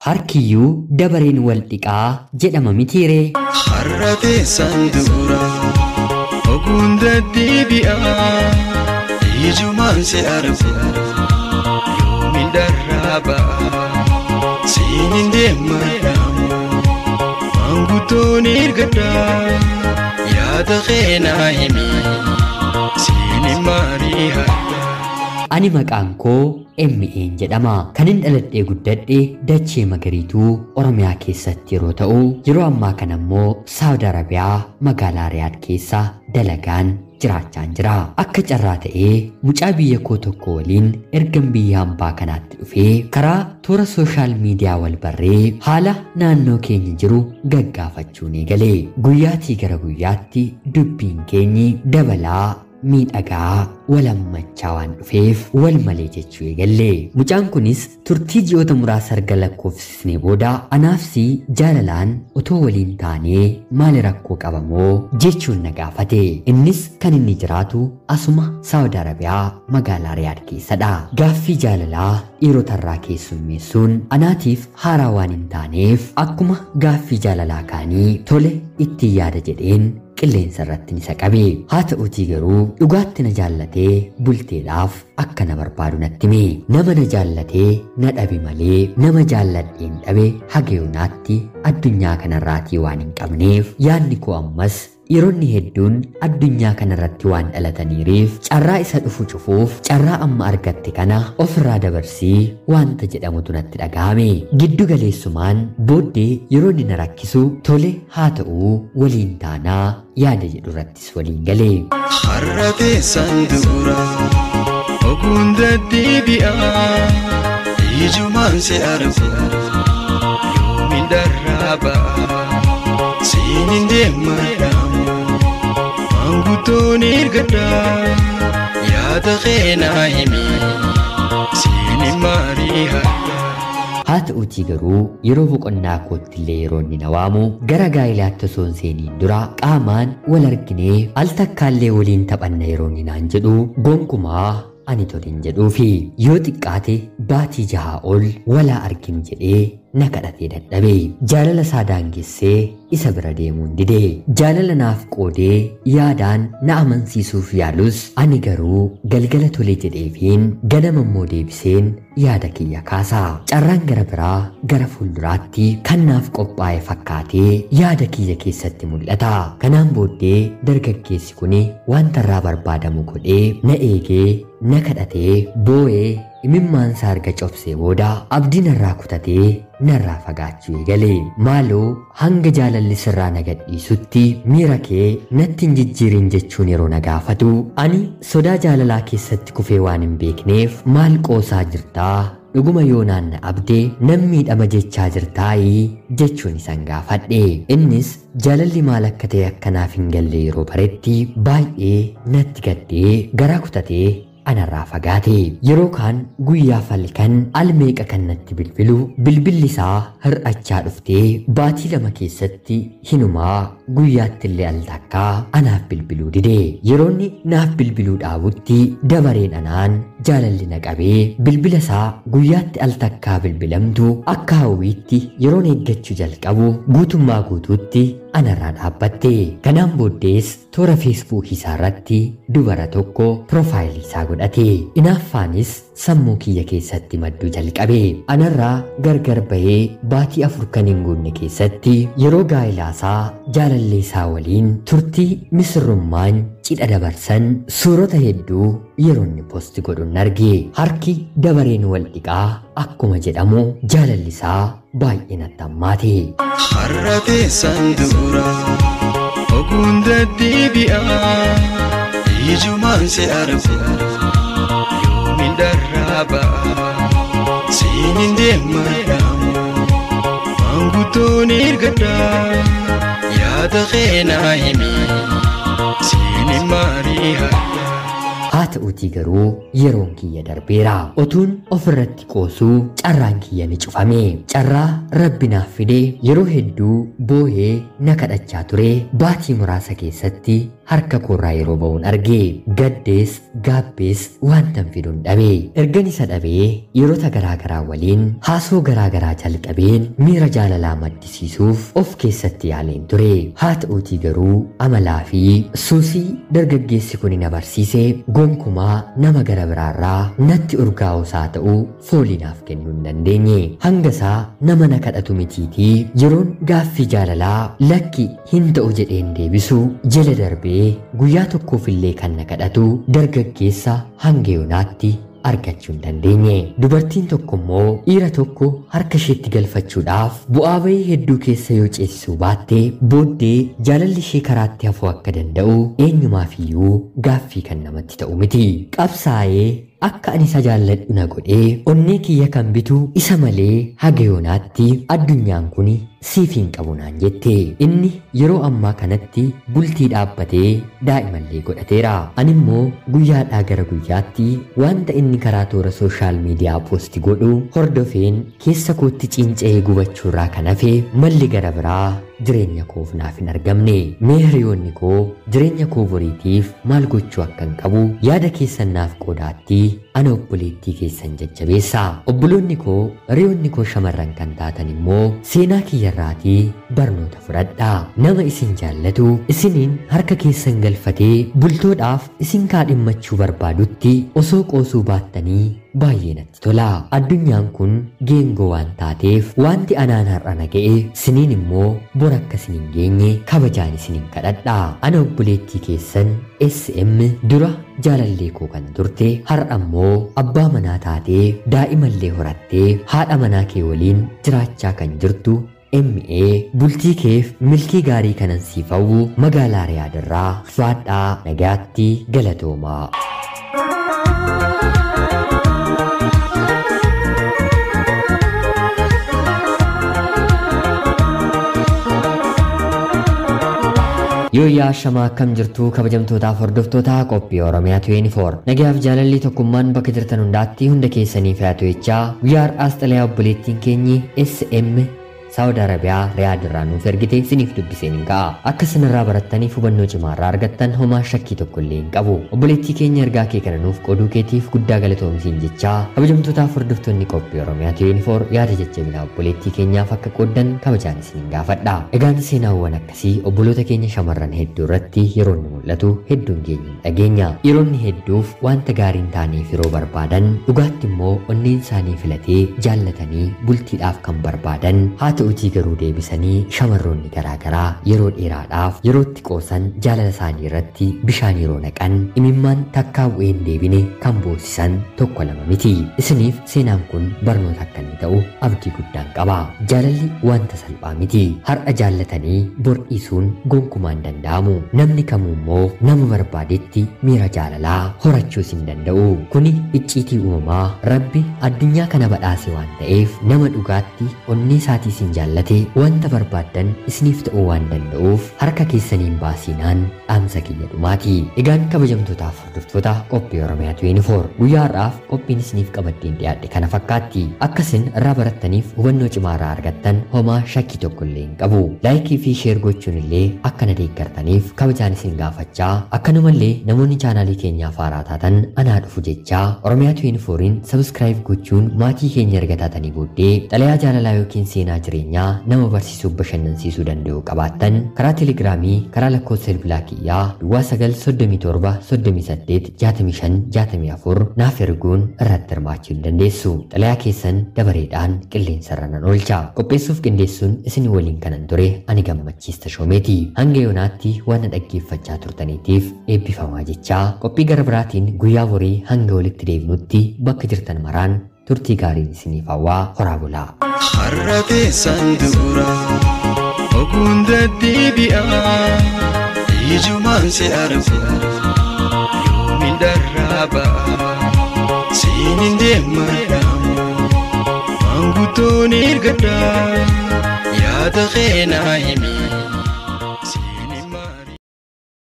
harkiyyuu dabareen wal dhiqaa jedhama mitiire. Harrate sandura ogunda deebi'aa ijumaan se argu yoomin darraaba siinin deemadhaamu mangutoon ergadhaa yaada keenaa himi siinin maarii hadhaa. Ani maqaan koo Emmeen jedhama. Kanin dhaladhee guddadhe dachee magariituu Oromiyaa keessatti yeroo ta'u, yeroo ammaa kana immoo Saawud Arabiyaa magaalaa Riyaad keessa dalagaan jiraachaan jira. Akka carraa ta'ee mucaa biyya koo tokko waliin ergan biyya hambaa kanaatti dhufee karaa toora sooshaal miidiyaa wal barree haala naannoo keenya jiru gaggaafachuun eegale. Guyyaatii gara guyyaatti dubbiin keenyi dabalaa miidhagaa walammachaa waan dhufeef wal malee jechuu eegalle. Mucaan kunis turtii ji'oota muraasa erga lakkoofsisnee booda anaafsi jaalalaan otoo waliin taanee maali rakkoo qabamoo jechuun na gaafate. Innis kan inni jiraatu asuma Saawud Arabiyaa magaalaa Riyaad keessadha. Gaaffii jaalalaa dhiirotarraa keessummeessuun anaatiif haaraa waan hin taaneef akkuma gaaffii jaalalaa kaanii tole itti yaada jedheen qilleensa irratti isa qabe. Haa ta'uutii garuu dhugaatti na jaallatee bulteedhaaf akka na barbaadu natti hime. Nama na jaallatee na dhabe malee nama jaalladheen dhabe hagayoonaatti addunyaa kanarraatii waan hin qabneef yaadni koo ammas Yeronni hedduun addunyaa kanarratti waan dhalataniiriif carraa isa dhufu cufuuf carraa amma argatte kana ofirraa dabarsii wanta jedhamutu natti dhagahame. Giddu galeessumaan booddee yeroo inni na rakkisu tole haa ta'uu waliin taanaa yaada jedhu irrattis waliin galee. Harrate sandura ogunda deebi'aa ijumaan se argu yoomin darraabaa siinin deemadhaamu mangutoon ergadhaa yaada keenaa himi siinin maarii hadhaa. Haa ta'uutii garuu yeroo boqonnaa kootti illee yeroo inni na waamu gara gaa'ilaatti osoo hin seeniin dura qaamaan wal arginee al takkaallee waliin taphanna yeroo inni naan jedhu gonkumaa ani tolin jedhuufi yoo xiqqaate baatii 6 ol walaa arginu jedhee na kadhatee dadhabe. Jaalala isaa daangessee isa bira deemuun dide. Jaalala naaf qoodee yaadaan na amansiisuuf yaalus ani garuu galgala tole jedheefiin ganama immoo deebiseen yaada kiyya kaasa. Carraan gara biraa gara fuulduraatti kan naaf qophaa'e fakkaatee yaada kiyya keessatti mul'ata. Kanaan booddee dargaggeessi kun wanta irraa barbaadamu godhee na eegee na kadhatee boo'ee imimmaan isaa erga cobsee booda abdii narraa kutatee narraa fagaachuu eegale. Maaloo hanga jaalalli sirraa na gadhiisutti miira kee natti hin jijjiirin jechuun yeroo na gaafatu ani sodaa jaalalaa keessatti kufee waan hin beekneef maal qoosaa jirtaa dhuguma yoo naanna abdee nan miidhama jechaa jirtaayii jechuun isan gaafadhe. Innis jaalalli maal akka ta'e akkanaaf hin galle yeroo baretti baay'ee natti gaddee garaa kutatee anarraa fagaate. Yeroo kaan guyyaa falkan almeeqa kan natti bilbilu bilbilli isaa hir'achaa dhuftee baatii 2 keessatti hinumaa guyyaatti illee al takkaa anaaf bilbiluu dide. Yeroonni naaf bilbiluu dhaabutti dabareen anaan jaalalli na qabee bilbila isaa guyyaatti al takkaa bilbilamtu akka hawwiitti yeroon eeggachuu jalqabu guutummaa guutuutti anarraa dhaabbatte. Kanaan booddees toora feesbuukii isaa irratti dubara tokko piroofaayilii isaa godhate. Inaaffaanis sammuu kiyya keessatti madduu jalqabe. Anarraa gargar bahee baatii 4 kan hin guunne keessatti yeroo gaa'ilaasaa jaalallee isaa waliin turtii misirrummaan cidha dabarsan suurota hedduu yeroo inni poosti godhuun arge. Harki dabareen wal dhiqaa akkuma jedhamu jaalalli isaa baay'ee natti hammaate. Harrate sandura ogunda deebi'aa ijumaan se argu yoomin darraabaa siinin deemadhaamu mangutoon ergadhaa yaada keenaa himi siinin maarii hadhaa. haa ta'uutii garuu yeroon kiyya darbeera otuun ofirratti qoosuu carraan kiyya ni cufame carraa rabbi naaf fide yeroo hedduu boohee na kadhachaa ture baatii muraasa keessatti harka koorraa yeroo ba'uun arge gaddees gaabbees wantan fiduun dhabe ergan isa dhabee yerota garaagaraa waliin haasoo garaagaraa jalqabeen miira jaalalaa maddisiisuuf of keessatti yaaleen ture haa ta'uutii garuu amalaa fi suusii dargaggeessi kun na barsiise gonkumaa nama gara biraarraa natti urgaa'usaa ta'uu fooliinaaf kennuu hin dandeenye hangasaa nama na kadhatu mitiitii yeroon gaaffii jaalalaa lakki hin ta'u jedheen deebisu jala darbee guyyaa tokkoof illee kan na kadhatu dargaggeessa hanga yoonaatti argachuu hin dandeenye dubartiin tokko immoo dhiira tokko harka isheetti galfachuudhaaf bu'aa bahii hedduu keessa yoo ceesisuu baatte booddee jaalalli ishee karaatti hafuu akka danda'u eenyumaafiyyuu gaaffii kan namatti ta'u miti qabsaa'ee akka ani isa jaalladhu na godhee onnee kiyya kan bitu isa malee haga yoonaatti addunyaan kun siif hin qabu naan jette inni yeroo ammaa kanatti bultii dhaabbatee daa'imallee godhateera ani immoo guyyaadhaa gara guyyaatti wanta inni karaa toora sooshaal miidiyaa poosti godhu hordofeen keessa kootti cinca'ee gubachuurraa kan hafe malli gara biraa jireenya koof naaf hin argamne mee hiriyoonni koo jireenya koo boriitiif maal gochuu akkan qabu yaada keessan naaf qoodaatti ana obboleettii keessan jajjabeessa obboloonni koo hiriyoonni koo shamarran kan taatan immoo seenaa kiyyarraatii barnoota fudhadhaa nama isin jaallatu isiniin harka keessan galfatee bultoodhaaf isin kaadhimmachuu barbaadutti osoo qoosuu baattanii baay'ee natti tola addunyaan kun geengoo waan taateef wanti anaan har'a naga'e siniin immoo bor akka isin hin geenye kabajaan isin hin kadhadhaa ana obboleettii keessan SM dura jaalallee koo kan turte har'a immoo abbaa manaa taatee daa'imallee horattee haadha manaa kee waliin jiraachaa kan jirtu MA bultii keef milkii gaarii kanan siif hawwu magaalaa Riyaadirraa faadhaa nagaatti galatoomaa Yooyaa shamaa akkam jirtu kabajamtootaaf hordoftoota qophii Oromiyaa 24 nagaaf jaalalli tokkummaan bakka jirtan hundaatti hunda keessaniif haa ta'u jechaa guyyaa har'aas xalayaa obboleettiin keenyi SM Saudi Arabia Riyaadirraa nuuf ergite isiniif dubbiseen hin ka'a akka isinirraa barattaniif hubannoo cimaarraa argattan homaa shakkii tokko illee hin qabu obboleettii keenya ergaa kee kana nuuf qooduu keetiif guddaa galatoomsiin jechaa kabajamtootaaf hordoftoonni qophii Oromiyaa 24 yaada jajjabinaa obboleettii keenyaaf akka qooddan kabajaan isin gaafadha egaan seenaawwan akkasii obboloota keenya shamarran hedduu irratti yeroo inni mul'atu hedduun keenya hin dhageenya yeroonni hedduuf wanta gaariin taaneef yeroo barbaadan dhugaatti immoo onneen isaanii filatee jaallatanii bultiidhaaf kan barbaadan haa ta'uutii garuu deebisanii shamarroonni garaagaraa yeroo dheeraadhaaf yerootti qoosan jaalala isaanii irratti bishaan yeroo naqan imimmaan takkaa bu'een deebine kan boosisan tokko lama miti isiniif seenaan kun barnoota akka inni ta'u abdii guddaan qaba jaalalli wanta salphaa miti har'a jaallatanii bor dhiisuun gonkumaan danda'amu namni kamuu immoo nama barbaadetti miira jaalalaa horachuus hin danda'u kuni icciitii uumamaa rabbi addunyaa kana badhaase waan ta'eef nama dhugaatti onnee isaatii jaallatee wanta barbaaddan isiniif ta'uu waan danda'uuf harka keessaniin baasiinaan dhaamsa kiyya dhumaati egaan kabajamtootaaf hordoftoota qophii Oromiyaa 24 guyyaa har'aaf qophiin isiniif qabaddeen dhiyaadhe kana fakkaatti akkasin irraa barattaniif hubannoo cimaarraa argattan homaa shakkii tokko illee hin qabu laayikii fi sheer gochuun illee akka na deeggartaniif kabajaan isin gaafachaa akkanumallee namoonni chaanaalii keenyaaf haaraa taatan anaa dhufu jechaa Oromiyaa 24in sabskiraayib gochuun maatii keenya erga taatanii booddee xalayaa jaalalaa yookiin seenaa jireenyaa nama barsiisuuf bashannansiisuu danda'u qabaattan karaa teelegiraamii karaa lakkoofsa bilbilaa kiyyaa 938386564 naaf erguun irratti hirmaachuu dandeessu xalayaa keessan dabareedhaan qilleensarra nan oolcha qopheessuuf qindeessuun isin waliin kanan ture ani gammachiista shoomeeti hanga yoonaatti waan dhaggeeffachaa turtaniitiif eebbifamaa jechaa qophii gara biraatiin guyyaa borii hanga walitti deebinutti bakka jirtan maraan turtii gaariin isiniif hawwaa horaa bulaa har'a teessan dura oguun deddeebi'aa ijumaan si argu yoomin dharraa ba'a siinin deemadhaamu maanguddoon ergadhaa yaada keenaa himi